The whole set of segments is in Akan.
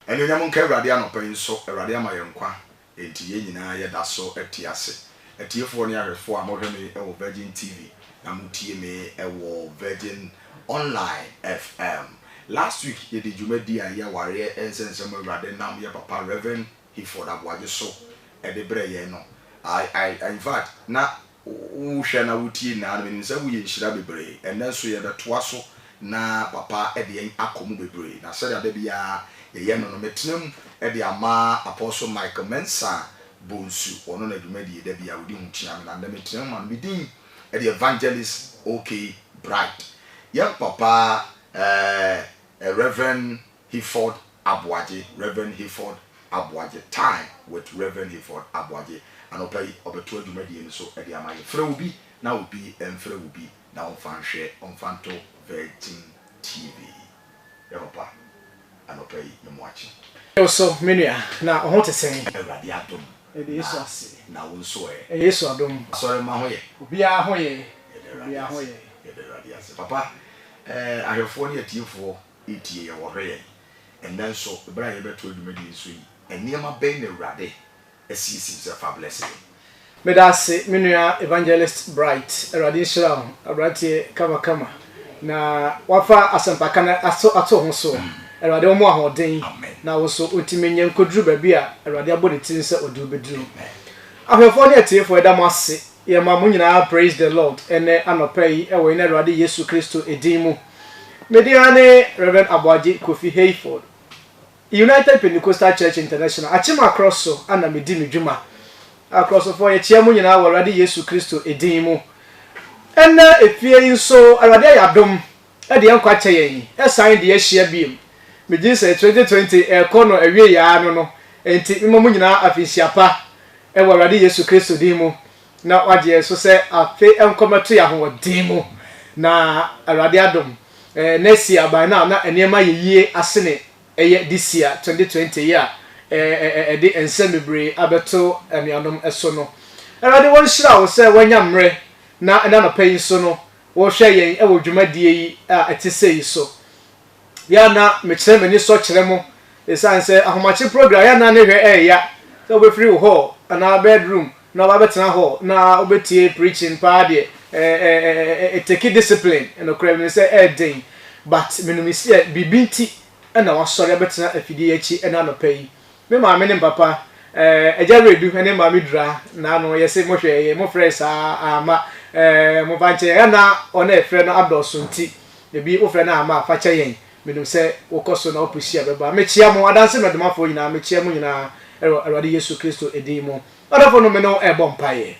enu nyam nka awurade anopa so awurade ama yenkwa enti ye nyina ye da so etiase etiefo ne ahwefo a mohwe me e wo Virgin TV na mutie me e wo Virgin Online FM. Last week ye di jumadi a ye ware ensensem awurade nam ye papa Reverend Hiford Aboagye so e de bre ye no I in fact na wo hwe na wutie na me nsa wo ye nhira bebre enen so ye betoa so na papa e de akomu bebre na se da bia ye no metenam e de ama Apostle Michael Mensa bonsu ono na dwumadi da bia wodi hutia me na da metenam man bidin e de Evangelist OK Bright young papa Reverend Hiford Aboagye, Reverend Hiford Aboagye, time with Reverend Hiford Aboagye and opai obeto adwumadi so e de ama ye frɛ obi na obi emfrɛ obi na onfanhwe onfanto Virgin TV ya papa anopai memwachi so menua na ho te sen awurade adom e de Yesu ase na wonso Yesu adom sorry ma ho ye obi a ho ye obi a ho ye awurade ase papa ahwefo ne atiefo etie ye wo hwe ye enden so bra ye beto adwumadi so yi eniema ben na awurade asisi se fa blessing medase menua Evangelist Bright awurade shira awurade kama na wafa asempaka na ato ho so awurade omo ahoden na wo so otimenye nkoduru ba bia awurade abode tin se oduru beduru ahwefo ne atiefo eda mo ase ye ma mo nyina praise the Lord ene anopai ewo ina awurade Yesu Kristo edin mu mediane Reverend Aboagye Kofi Hayford United Pentecostal Church International achima across so ana medi medwuma across for ye chia mo nyina awurade Yesu Kristo edin mu ena efie nso awurade ayadom e de yankwa cheyen e sign de ahia biem me say 2020 ekono awie ya no enti mimo nyina afisiapa e awurade Yesu Kristo din mu na wagye so se afi enkomato ya ho din mu na awurade adom next year by now na enema yeye asene eye this year 2020 year de ensemble abeto amianom eso no awurade won hira wo se wanya mre na no pay so no wo hwe yen e wo dwumadie yi a etise yi so ya na me kire mani so kire mo esan se ahomache program ya na ne hwe ya so we free hall na bedroom na ba betena hall na obetie preaching pa de take discipline and okra say den but minimisi bibinti na wasori betena afidi achi na no pay me ma me ne papa ejaredu ene ma midra na no yese mo hwe mo friends ama mo banche ya na ona efre no adoso nti ebi wo fre na ama afacha yen menim se wokoso na opusi abeba me chia mo adanse no demafo nyina me chia mo nyina awurade Yesu Kristo edin mu adafo no me no ebompaye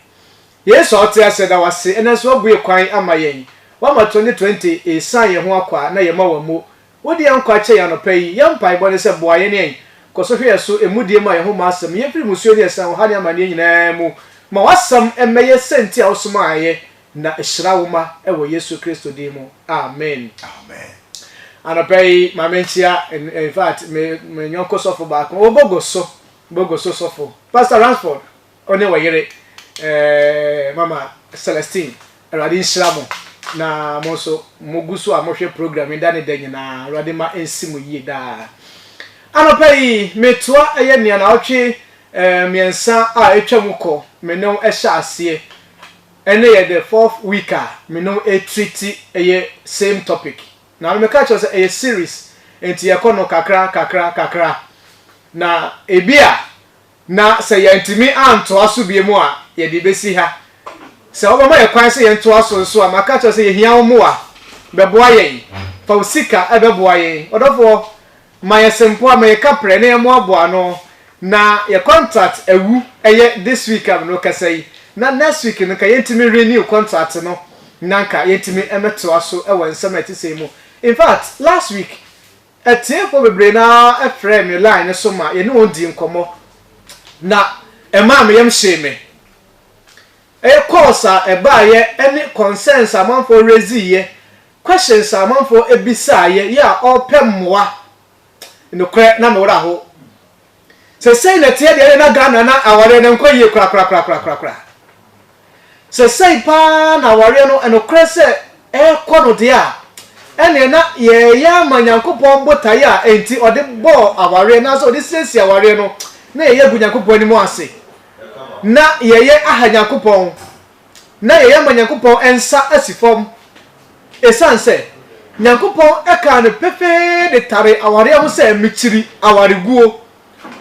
Yesu otia se da wase ene so obuye kwan ama yen wa ma 2020 esan ye ho akwa na ye ma wa mo wodi ankwa che ya no pai ye mpai bo ne se boa ye ne koso hwe so emudie ma ye ho ma asem ye firi musuo ne esan ha ne amane nyina mu ma wasam emeye senti a osoma aye na ehyirawoma ewo Yesu Kristo din mu amen anapai mamentia in fact me nyonko sofo ba ko bogoso sofo Pastor Ransford one wayere mama Celestine awurade nhiramo na moso moguso amohwe program ndane danyi na awurade ma ensimu yi da anapai metua eye nia na otwe miensa a etwamuko menon ehya ase ene ye the 4th week menon treat eye same topic na me catch us a series enti yakono kakra na ebia na se yantimi anto aso biemu a ye de besi ha se obama ye kwan se ye nto aso so a maka catch us ye hia omo a beboa ye fa usika ebeboa ye odofo my sempo a me kapre na emo aboa no na ye contract ewu eye this week am no kasai na next week no ka yentimi renew contract no nanka yentimi emeto aso ewo nsem atisemu. In fact last week etiefo bebre na efre me line so ma ye no di nkomo na ema me yem sheme course a ba ye any concerns amanfo raise ye questions amanfo ebisa ye ya opemmoa no kre na me wora ho se say na tie de na Ghana na aware na nkoye kra se say pa na aware no eno kre se kono de a ene na ye ya manyankopon botae a enti ode bo aware na so ode siesie aware no na ye gu nyankopon ni mu ase na ye ahanyankopon na ye manyankopon ensa asifom esanse nyankopon eka ne pepe de tare aware ho se michiri aware guo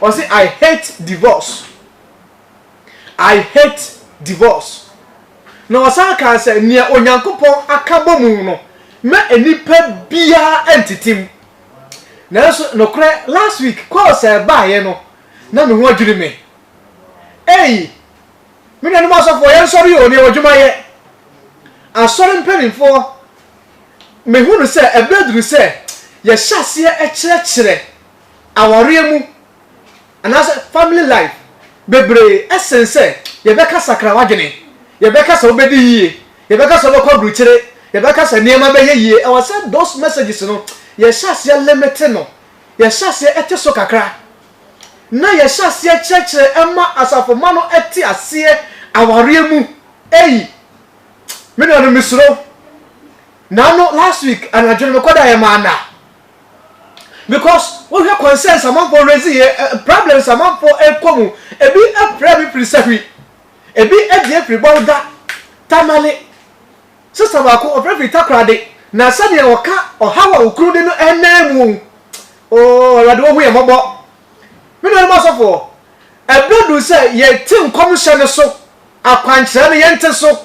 o say I hate divorce. I hate divorce. No wasaka say ne onyankopon akabo mu no me enipa bia entitim na so no kre last week call say ba ye no na me ho adwiri me me na no so for yen sorry o ne odwuma ye asori mpanimfo me hunu say ebeduru say ye hyase e kire aware mu anase family life bebre essence ye beka sakra wadwene ye beka so obedi yie ye beka so beko bruchire ye beka so niema be yie e was those messages no ye hyase limit no ye hyase ete so kakra na ye hyase kire ema asafo ma no ete ase aware mu me no misro now no last week and I don't know ya mana because we have concerns among for raising problems among for ekomu ebi a prayer preserve ebi e dey free border tamale sister wa ko ofrefri takrade na sade e woka ohawa okuru de no enemu rade wo hu ye mobo me no ma so for ebrodu say ye tin commission so akwankyere ne yente so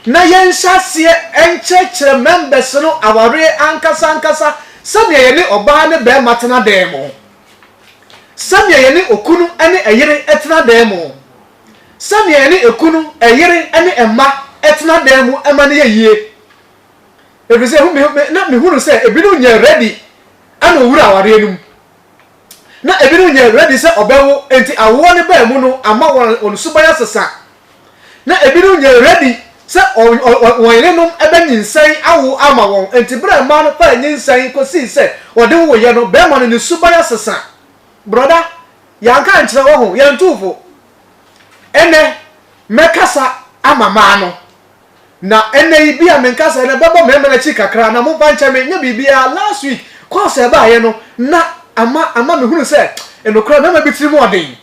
na yenhyase enkyekere members no aware ankasa sabe ye ne oba ne be matena demo sabe ye ne okunu ene eyire etena demo sabe ye ne ekunu eyire ene emma etena demo ema ne yie ebize hu na me hunu se ebi no nya ready ana owura aware enum na ebi no nya ready se obewo enti awo ne ba mu no ama won subaya sesa na ebi no nya ready se wonyenom ebe nyinsan awo ama won enti bra ma no fa nyinsan ko si se wode wo ye no be ma no ne subaya sesa brother yanka nkyere wo ho ye ntufo ene mekasa ama ma no na ene ibi a menkasa ene bebo me na chi kakra na mo bancha me nya bibia last week ko se ba ye no na ama me hunu se enokra na ma bitiri mo odin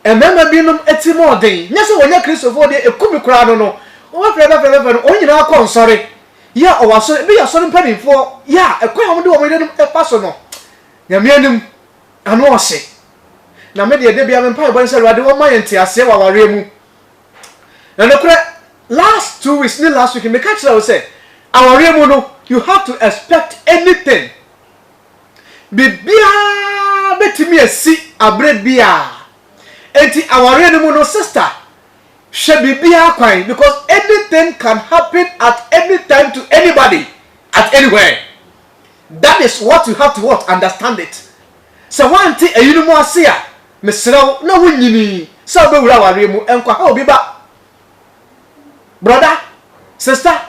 emema binum etimo odin nyese wonya kristofo de ekumi kura no o frebe no onyina akọ nsori ya owaso bi ya sori mpanimfo ya ekwan amde wo medenum epaso no nyamianim ano ose na me de bia me mpa bo nse ruade wo mayente ase wa ware mu na nokre last 2 weeks ni last week me catch that say aware mu no you have to expect anything bibia betimi asi abre bia enti aware no no sister she bibia kwan because anything can happen at any time to anybody at anywhere. That is what you have to understand it. So one thing you know ase a mesrew na wonyini so be wura aware mu enkwa ha obi ba brother sister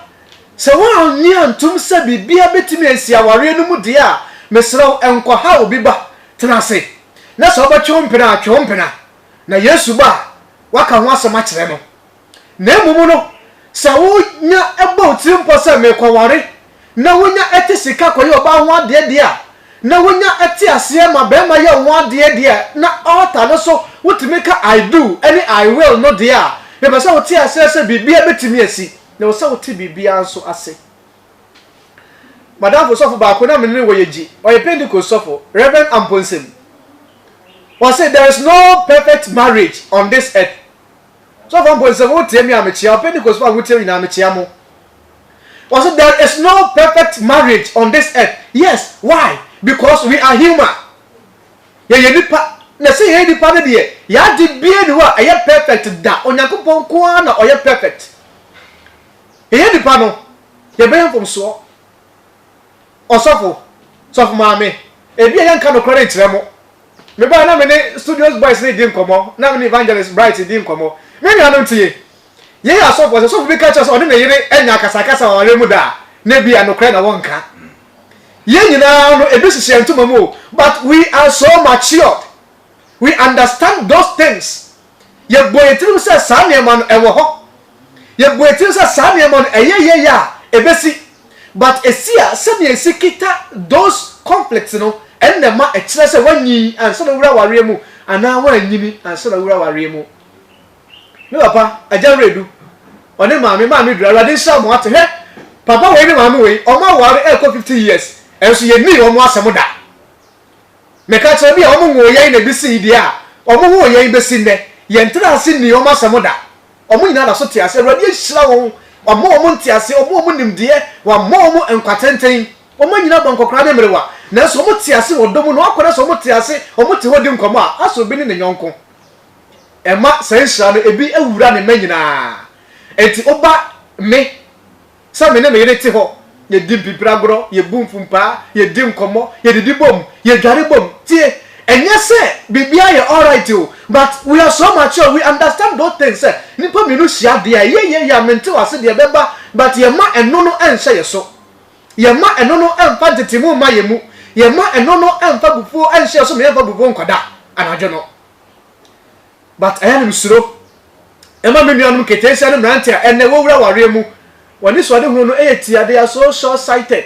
so one ni antum se bibia betimi asi aware no mu de a mesrew enkwa ha obi ba tenase na so ba chompena na Yesu ba waka ho asema kire no na emumu no sa wonya eba otimpo se mekwaware na wonya ete sika koye oba ho ade a na wonya ete ase ma be ma ye ho ade na altar no so wotimi ka I do any I will no de a be ba sa woti ase se bibia betimi asi na wo sa woti bibia anso ase madam sofo ba ko na me ne wo yeji o ye Pentecost sofo Reverend Amponsem was said there is no perfect marriage on this earth. So from point 7 tell me I'm a chia Pentecost for tell you I'm a chia mo. Was said there is no perfect marriage on this earth. Yes, why? Because we are human. Yeah, nipa na say hey nipa na de ya di bia ni wa aye perfect da onyankopon ko na oye perfect. Hey nipa no ye be from so. Osofo maame e bia yan ka no kore nkyere mo. Me ba na me ne studios boys ne din komo na me ne evangelist bright din komo me nya no tie ye ya so bi catch us on na yire enya kasakasa wa remu da na bia no kre na wonka ye nyina no ebi sisi ntoma mu but we are so matured we understand those things ye boyetrim se sa ne ma no ewo ho ye boyetrim se sa ne ma no eye ya ebesi but esia sɛnea esikita those conflicts no ɛnna ma ɛkyerɛ sɛ wanyi ansa na wura ware mu anaa wanyini ansa na wura ware mu ne papa agya redu ɔne maame dura awurade nhyɛ mo ate hɛ papa wei ne maame wei ɔmo aware ɛkɔ 50 years ɛnso yɛ ni ɔmo asɛm da meka kyerɛ bi a ɔmo ngo yɛn na bi si di a ɔmo ngo yɛn besi nnɛ yɛn tena ase ni ɔmo asɛm da ɔmo nyina na so te ase awurade ahyira wɔn ɔmo nte ase ɔmo nimdeɛ wɔamɔ ɔmo nkwatenten ɔmo nyina bɔ nkɔkora de mmerewa nanso ɔmo te ase wɔ dɔm no akɔda sɛ ɔmo te ase ɔmo te hɔ di nkɔmɔ a aso bi ne ne nyɔnko ɛma sɛ nhyira no ebi awura ne mɛ nyinaa enti ɔba me sɛ me ne me yere te hɔ yɛdi mpipira agorɔ yɛbu mfumpa yɛdi nkɔmɔ yɛdidi bom yɛdware bom tie ɛnyɛ sɛ bibia yɛ alright o but we are so mature we understand those things sɛ nipa mmienu hyia deɛ yɛyɛ amente wase deɛ bɛba but yɛma ɛno no ɛnhyɛ yɛ so yɛma ɛno no ɛmfa ntetemu ma yɛ mu yɛma ɛno no ɛmfa bufuo ɛnhyɛ so meyɛmfa bufuo nkɔda anadwo no but ɛyɛ no msuro ɛma me nuanom ketesia no mmerante a ɛnɛ wɔwura wareɛ mu wɔne so ade hunu no ɛyɛ tiade a so short sighted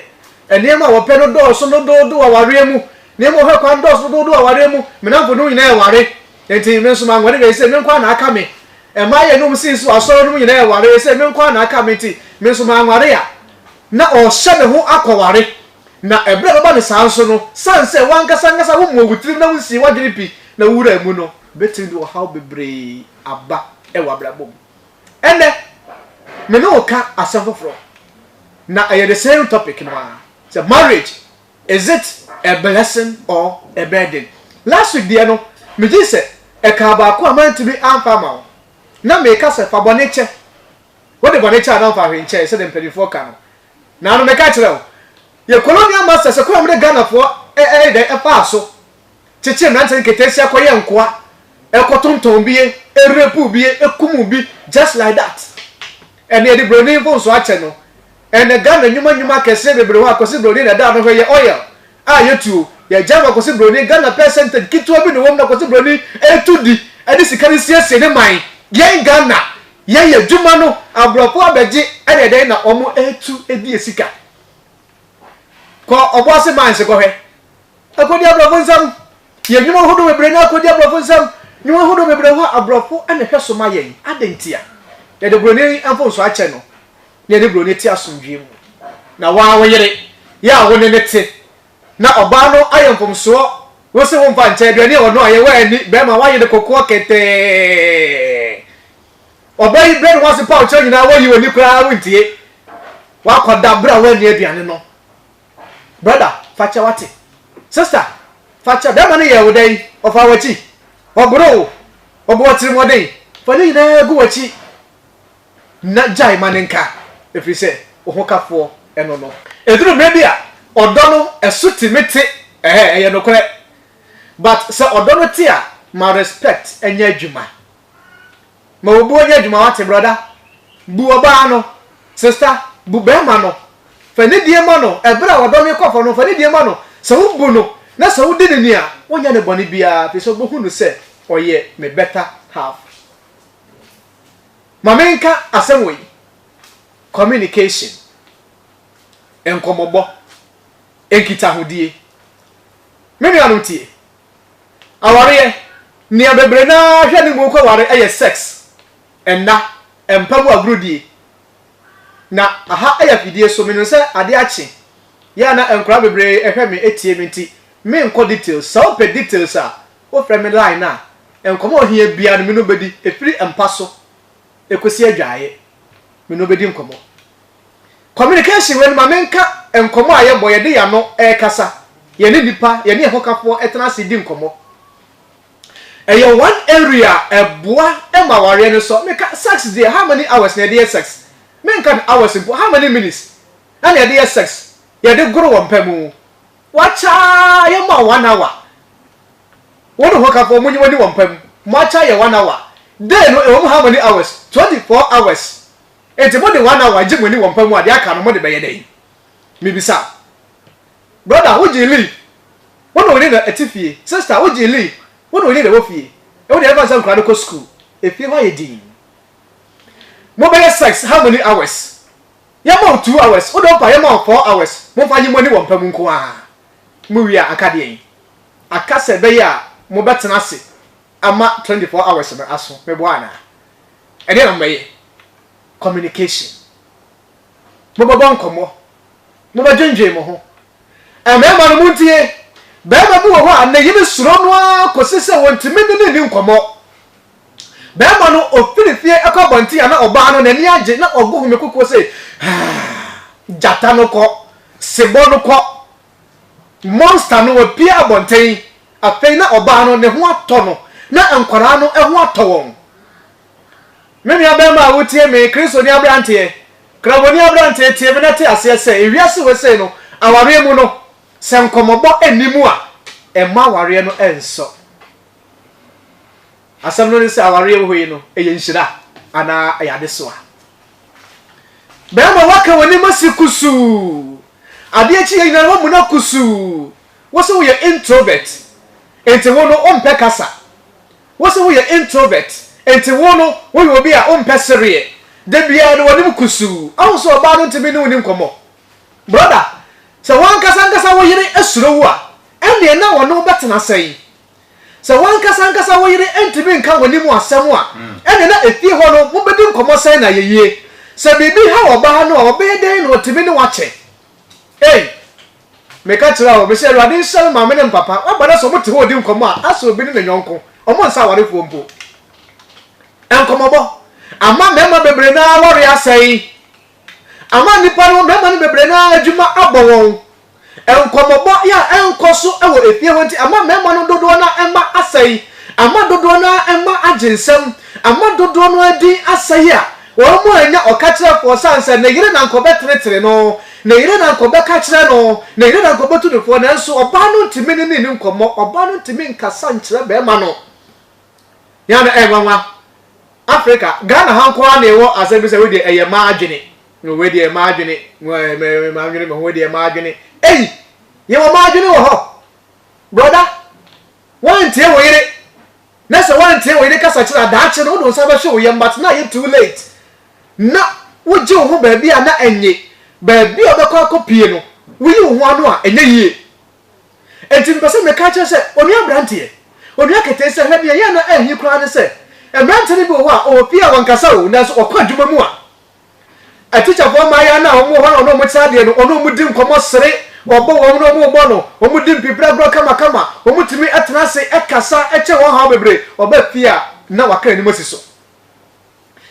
ɛnneɛma a wɔpɛ no dɔɔso no doodo wɔ wareɛ mu nneɛma wɔhwɛ kwan dɔɔso no doodo wɔ wareɛ mu menamfo no nyinaa yɛ ware enti me nso manwɔde bɛyɛ sɛ me nkwa na aka me ɛma yɛ nom sii so asɔre no nyinaa yɛ ware sɛ me nkwa na aka me nti me nso manware a na ɔhyɛ ne ho akɔware na ɛbrɛ bɛba ne saa nso no san sɛ wankasa wo mu ogutirim na wosi wadwene pi na wura mu no betiri do how bebree aba ɛwɔ abrabom ɛnɛ me no ka asɛm foforɔ na ɛyɛ the same topic no a sɛ marriage is it a blessing or a burden last week deɛ no me gye sɛ ɛka baako a mantumi amfa ma wo na meka sɛ fa bɔne kyɛ wode bɔne kyɛ a na mfa hwe nkyɛ sɛ de mpanimfoɔ ka no na no meka kyerɛ wo yɛ colonial masters sɛ kɔyɛ mde Ghanafoɔ ɛdɛ ɛfa so kyekye mmerante nketesia kɔyɛ nkoa ɛkɔtontɔn bie ɛrepu bie ɛkumu bi just like that ɛne yɛde broni mfo nso akyɛ no ɛne Ghana nnwuma kɛseɛ bebree hɔ akɔsi broni na da no hɔ yɛ oil a yɛtuo yɛgya ma akɔsi broni Ghana percentage ketewa bi ne wɔm na akɔsi broni ɛtu di ɛde sika no siesie ne man yɛn Ghana yɛyɛ dwuma no aborɔfo abɛgye ɛne ɛdɛn na ɔmo ɛtu ɛdi esika kɔ ɔbɔ ase man se kɔhwɛ akɔdi aborɔfo nsɛm yɛ dwuma hodo bebree na akɔdi aborɔfo nsɛm dwuma hodo bebree hɔ aborɔfo ɛne hwɛ so ma yɛn adentia yɛde broni amfo nso akyɛ no na yɛde broni ti asomdwie mu na waa wɔyere yɛ a wɔne ne te na ɔbaa no ayɛ mfomsoɔ wɔsi wɔn mfa nkyɛn aduane a ɔno ayɛ wɔ ani bɛrima wayɛ de kokoɔ kɛtɛɛ ɔbaa yi brɛ no wɔsi pa ɔkyerɛ nyinaa wɔyi wɔ ni koraa wɔntie wakɔda brɛ a wɔani aduane no brother fakyɛ wate sister fakyɛ bɛrima no yɛ wo dɛn ɔfa wɔkyi ɔboro ɔbɔ ɔtiri mɔden fa ne nyinaa gu wɔkyi na gyae ma ne nka ɛfiri sɛ wo ho kafoɔ ɛno no ɛduru mmerɛ bi a ɔdɔ no ɛso timete ɛyɛ nokorɛ but sɛ ɔdɔ no te a ma respect ɛnyɛ adwuma ma wɔbu ɔnyɛ adwuma wate brother bu ɔbaa no sister bu bɛrima no fa ne die ma no ɛberɛ a ɔdɔ no kɔfɔ no fa ne die ma no sɛ wobu no na sɛ wodi ne ni a wonyɛ ne bɔne biara firi sɛ wobɛhu no sɛ ɔyɛ me better half mamenka asɛm wei communication nkɔmmɔbɔ nkitahodie me nuanom tie awareɛ nea bebree na hwɛ ne mu kɔ ware ɛyɛ sex ɛna mpamu agorodie na aha ɛyɛ fidie so menim sɛ ade akye yɛ na nkora bebree ɛhwɛ me etie me nti me nkɔ details sɛ wopɛ details a wofrɛ me line a nkɔmmɔ ohia bia no me no bɛdi ɛfiri mpa so ekosi adwaye me no bedi nkomo communication when mamenka nkomo a yebɔ yɛde ya no ɛkasa yɛne nipa yɛne ehokafo ɛtena se di nkomo ɛyɛ one area ɛboa ɛma ware no so meka sex dey how many hours na yɛde sex menka hours mpo how many minutes na yɛde sex yɛde goro wɔ mpamu wacha yɛma 1 hour wɔn hokafo munyi wani wɔ mpamu wacha yɛ 1 hour day no how many hours 24 hours enti mo de 1 hour je mo ni won pamu ade aka no mo de beye dey me bisa brother wo je leave wono we ni na atifie sister wo je leave wono we ni na wo fie e wo de ever say nkra ko school e fie wa ye din mo be sex how many hours Yama 2 hours, o don pa yama 4 hours. Mo fa yimo ni wo mpam nko a. Mo wi a aka de. Aka se be ya mo betena ase. Ama 24 hours me aso. Me bo ana. E de no meye. Communication. Mo babo nkomo. Mo ba dwenje mo ho. E me ma no muntie. Be ma bu wo ho an yimi suro no a kosese wontimi ni nkomo. Be ma no ofirifie ekobonti ana oba no nani age na ogohu mekoko se jata no ko sebo no ko monster no opia abonten afei na oba no ne ho ato no na enkwara no ho ato won me nua be ma wotie me Kristo ni abrante kraboni abrante tie me na te ase se ewiase we se no aware mu no se nkomobo animu a ema aware no enso asam no se aware wo yi no eye nhira ana ayade so a be ma waka woni masikusu ade echi yina wo mu na kusu wo se wo ye introvert enti wo no ompe kasa wo se wo ye introvert enti wo no wo ye obi a ompe sere de bia no woni kusu awu so ba no ntimi ni woni nkomo brother se wan kasa wo yire esuro wo a ene na wo no betena sei se wan kasa wo yire ntimi nka woni mu asem a ene na efie ho no mo bedi nkomo sei na yeye se bibi ha oba no obe den no timi ni wache meka tira wo be se Awurade nsel ma me ne papa wabana so mo te ho di nkomo a aso obi ni ne nyonko omo nsa warefo mpo enkomobo ama mema bebre na wori asai ama nipa no mema ni bebre na adwuma abowon enkomobo ya enkoso ewo efie ho nti ama mema no dodo na ema asai ama dodo na ema aginsem ama dodo no adi asai a wo mo anya okachira for sanse na yire na nkobe tretre no na yire na nkobe kachira no na yire na nkobe tu defo na nso oba no ntimi ni nkomo oba no ntimi nkasa nkyere be ma no ya na enwanwa Africa Ghana hankwa na ewo asabi se we de eye maadwene no we de maadwene maadwene mo we de maadwene ye wo maadwene wo ho brother wan tie wo yire na se wan tie wo yire kasa kira da kire no do sa ba show ye but na ye too late na wo je wo ba bia na enye ba bia obekọ akopie no wo yi wo anu a enye yie enti mpese me ka kire se oni abrante oni akete se ha bia ye na ehi kura ne se ebrante ni bi wo a o pia wankasa o na so okọ adwuma mu a teacher for ma ya na o mo ho no mo tsade no ono mu di nkomo sere obo wo no mo bo no o mu di mpipra bro kama o mu timi atena se ekasa eche wo ha bebre oba pia na wakra ni mosiso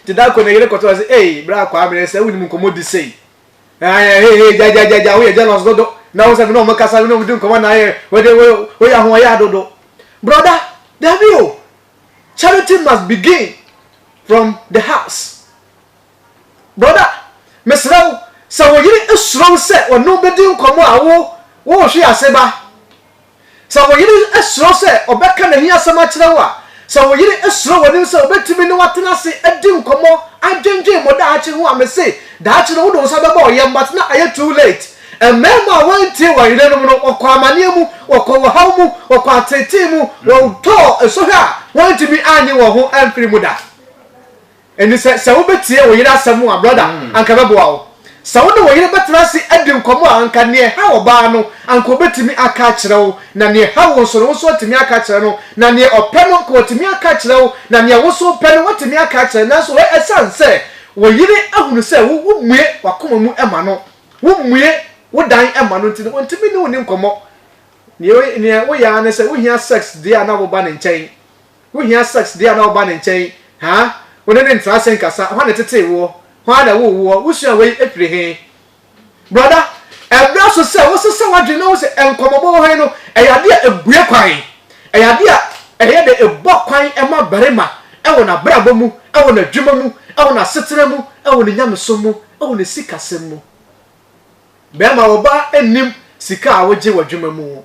tida ko ne yele ko to say bra kwa amere se wuni mu nkomo di sei ja wo ye jealous dodo na wo se no mo kasa no mu di nkomo na ye we ya ho ya dodo brother David, charity must begin from the house. Brother, Mesrao, so you esro se or no bedin komo awo wo hwe aseba. So you esro se obeka na hia sama kire wa. So you esro woni se obetimi ne watena se edin komo adwenje mo da achi ho amese da achi no wo do so beba oyem but na aye too late. And mema wanti wa yire no okọ amane mu okọ wo haw mu okọ atete mu wo to eso ha wanti mi anye wo ho amfiri mu da eni se wo betie wo yire asem a brother anka bebo wo se wo ne wo yire betena se adi nkomo anka ne ha oba no anka obetimi aka kire wo na ne ha wo so no so timi aka kire no na ne ope no ko timi aka kire wo na ne wo so pe no watimi aka kire na so esanse wo yire ahunu se wo mue wakoma mu ema no wo mue wo dan ema no ntini ontimi ne woni nkomo ne wo ya ne se wo hia sex dia na wo ba ne nchen wo hia sex dia na wo ba ne nchen ha woni ne ntra sen kasa ho na tete wo ho na wo wo sua we efiri he brother ebra so se wo se wadwe no se enkomo bo ho no eyade ebue kwan eyade eyade ebo kwan ema barema ewo na brabo mu ewo na dwuma mu ewo na setere mu ewo na nyameso mu ewo na sikasem mu bema oba enim sika a woje wadwuma mu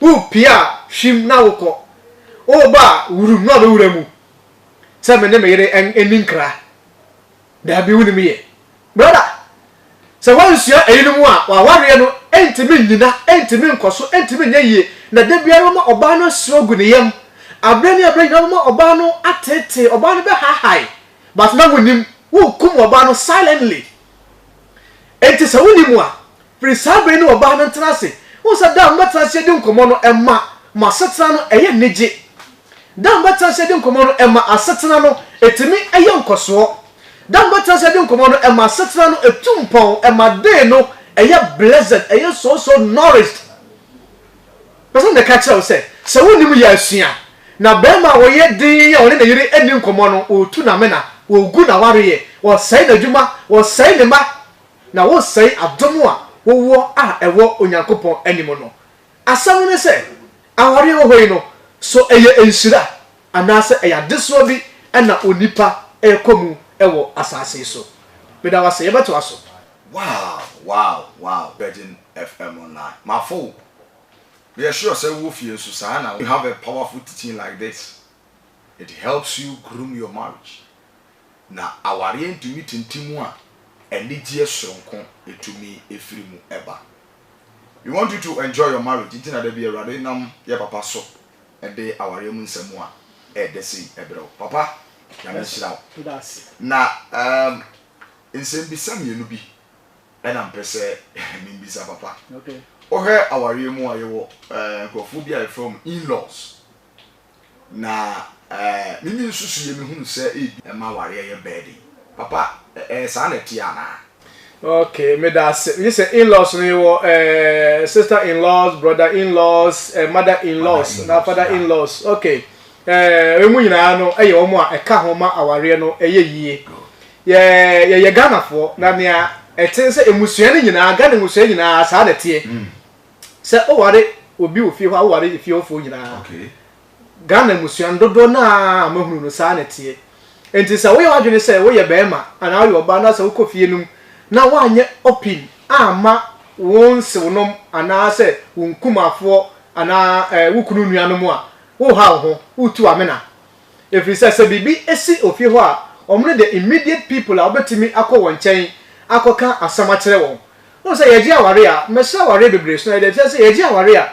wu pia hwim na wokọ oba wurum na wura mu se me ne me yere eninkra da bi wuni me brother se wansua eyinum a wa ware no entimi nyina entimi nkoso entimi nyaye na da biara ma oba no srogu ne yam abrani na ma oba no atete oba no be high but na wunim wu kum oba no silently enti se woni mu a prisabe ni oba no ntena se wo se da mbata se di nkomo no ema masetena no eye neje da mbata se di nkomo no ema asetena no etimi eye nkoso da mbata se di nkomo no ema asetena no etumpon ema de no eye blessed eye so nourished person the catch out say se woni mu ya asua na bema wo ye din ya woni na yiri eni nkomo no otu na mena wo gu na ware ye wo sai na dwuma wo sai ne ma na wo sai adomo a wo wo a ewo onyankopon animo no asam ne se aware wo hoyi no so eye enshira anase eya deso bi na onipa ekomu ewo asase so beda wase ye beto aso. Wow Virgin FM online my fool. We are sure say Wolf you Susanna you have a powerful teaching like this. It helps you groom your marriage. Na aware ntumi tintimu a enije sonko etumi efirimu eba. We want you to enjoy your marriage. Intina de be erade nam ye papa so e de aware mu nsemu a e de sei ebro. Papa ya me shira. Na nsem bisam ye no bi e na mpese mi bisa papa. Okay. Ohe aware mu ayewo kofu bia from in-laws. Na mimi nsusu ye me hunu se e ma ware ye bedi. Papa sa na ti ana. Okay, me that's you say in-laws no sister-in-laws, brother-in-laws, mother-in-laws, na father-in-laws. Okay. Emu nyina no eye omo a eka ho ma aware no eye yie. Ye Ghana fo na nea eten se emusua ni nyina Ghana emusua nyina sa na tie. Se o ware obi ofi ho aware ifi ofo nyina. Okay. Ghana emusua ndodo na amahunu no sa na tie. Enti se wo ye wadwene se wo ye bema ana wo oba na se wo kofie num na wanye open ama wonse wonom ana se wonkumafo ana wukunu nuanom a wo ha ho utu amena efiri se bibi esi ofi ho a omre the immediate people a obetimi akọ wonchen akoka asama kire won no se yeji aware a mesa aware bebre so na de se yeji aware a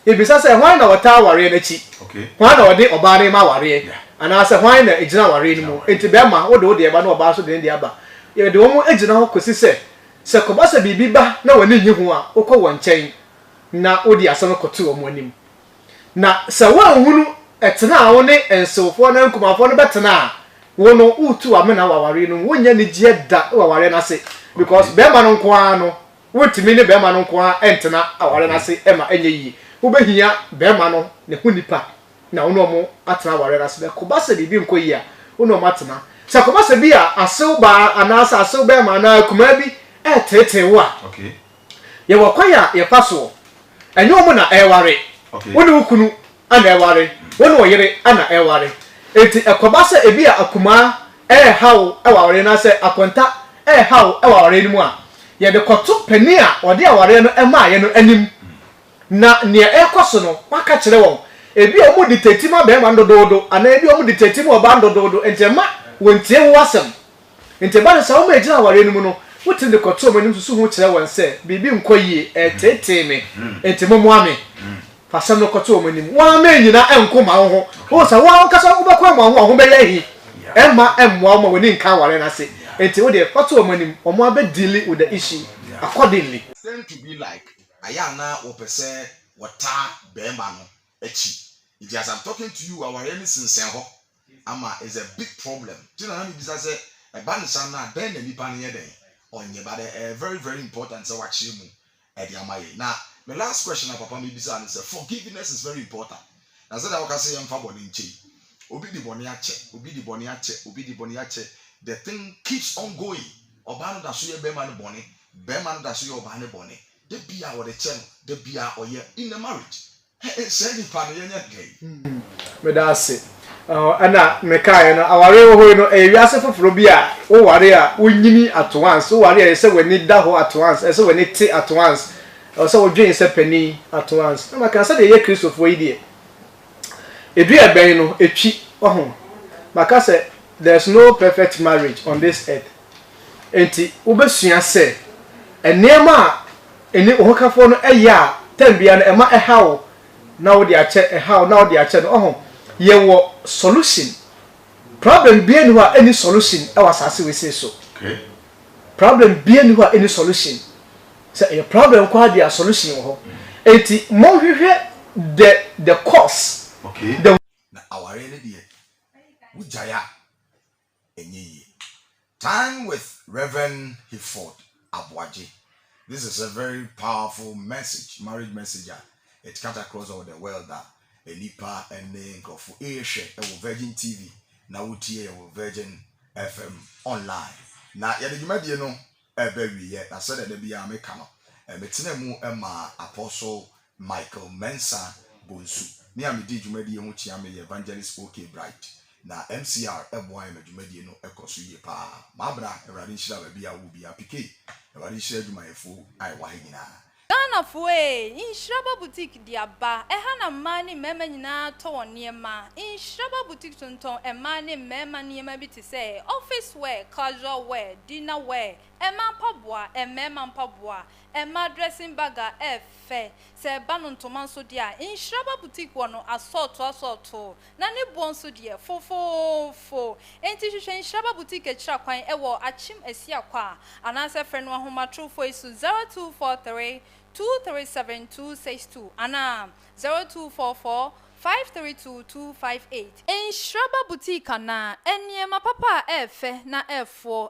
ebisa se hwan na wata aware na chi okay hwan na wode oba ne ma aware ana se hwan na ejina aware ni mu enti be ma wo de eba na oba so de ndi aba ye de wo ejina ho kosi se koba se bibi ba na wani nyi ho a okọ wonchen na odi asama kotu wo anim na se wa hunu etena wo ne ensofo na nkumafo no betena wo no utu amena waware no wonya ne gie da waware na se because be ma no nko a no wotimi ne be ma no nko a entena aware na se ema enye yi wo behia be ma no ne hunipa na wo no mo atena aware na se be koba se bibi nko yi a wo no matena se koba se bi a asew ba anasa asew be ma na kuma bi tete wo a okay ye wakwaya ye paso enye omo na eware okay woni ukunu ana eware woni oyere ana eware enti ekoba se ebi a akuma hawo eware na se akonta hawo eware ni mu a ye de koto pani a ode aware no ema ye no anim na ne ekoso no maka kire won ebi omo ditetima be ma ndododo ana ebi omo ditetima oba ndododo enti ma wontie wo asem enti ba se omo ejina aware ni mu no wotin de koto manim susu ho kire won se bibi nkoyie tete me enti momo ame fasam no koto manim wa ma nyina enkoma ho wo sa wa kasa wo bekwa ma ho be yahi emma emwa ma woni nka ware na se enti wo de koto manim omo abedili with the issue accordingly tend to be like ayana wo pese wata bema no echi it as I'm talking to you our any sinsen ho ama is a big problem tina na me bisa se e ba nsa na den na nipa ne ye den onye ba de very important say wachi mu e de amaye na the last question papa me bisa na say forgiveness is very important na say that we can say em fa body nche obi di boni ache the thing keeps on going oba no da so ye bema no boni bema no da so ye oba ne boni de bia wo de che no de bia oye in the marriage say ni pa no ye nya gay me da se ana me kai no aware wo hoy no wiase foforo bi a wo ware a wonyini at once wo ware a se wani da ho at once se wani ti at once so wo dwen se pani at once na maka se de ye Christopher yi de edu eben no etwi ohun maka se there's no perfect marriage on this earth enti wo besua se enema eni ohokafo no eya tambia no ema ehawo na wo de ache ehawo na wo de ache no ohun ye wo solution problem bi enu a any solution e wasase we say so okay problem be any any solution. So a problem quite the solution. Eti mo the cause. Okay. The na aware ne de wujaya enyi. Time with Reverend Hiford Abwaji. This is a very powerful message, marriage messenger. It cut across all the world that Enipa and Nkofu Asia Virgin TV. Now we Virgin FM online. Now ya the media no baby yet. I said that there be a mekano. Metinemu Emma Apostle Michael Mensa Bonsu. Me am di jumedi ho chia me evangelist OK Bright. Na MCR eboa me jumedi no ekoso ye pa. Mabra Ewrade nhira ba bia wo bia PK. Ewrade nhira jumayefo ai wa nyina. Ghana foe Inshiraba boutique diaba ehana mani mema nyina to woniema Inshiraba boutique tonton emani mema niema bi te say office wear casual wear dinner wear ema mpaboa emema mpaboa ema dressing bag efe se banu ntoma nso dia Inshiraba boutique wono assault na ne bon so dia fofofo enti hwehwe Inshiraba boutique ekira kwan ewo achim asia kwa anase frɛ no ahoma trofo isu 0243 237-262 Anna 0244 532-258 Inshiraba boutique na eniema papa efe na efo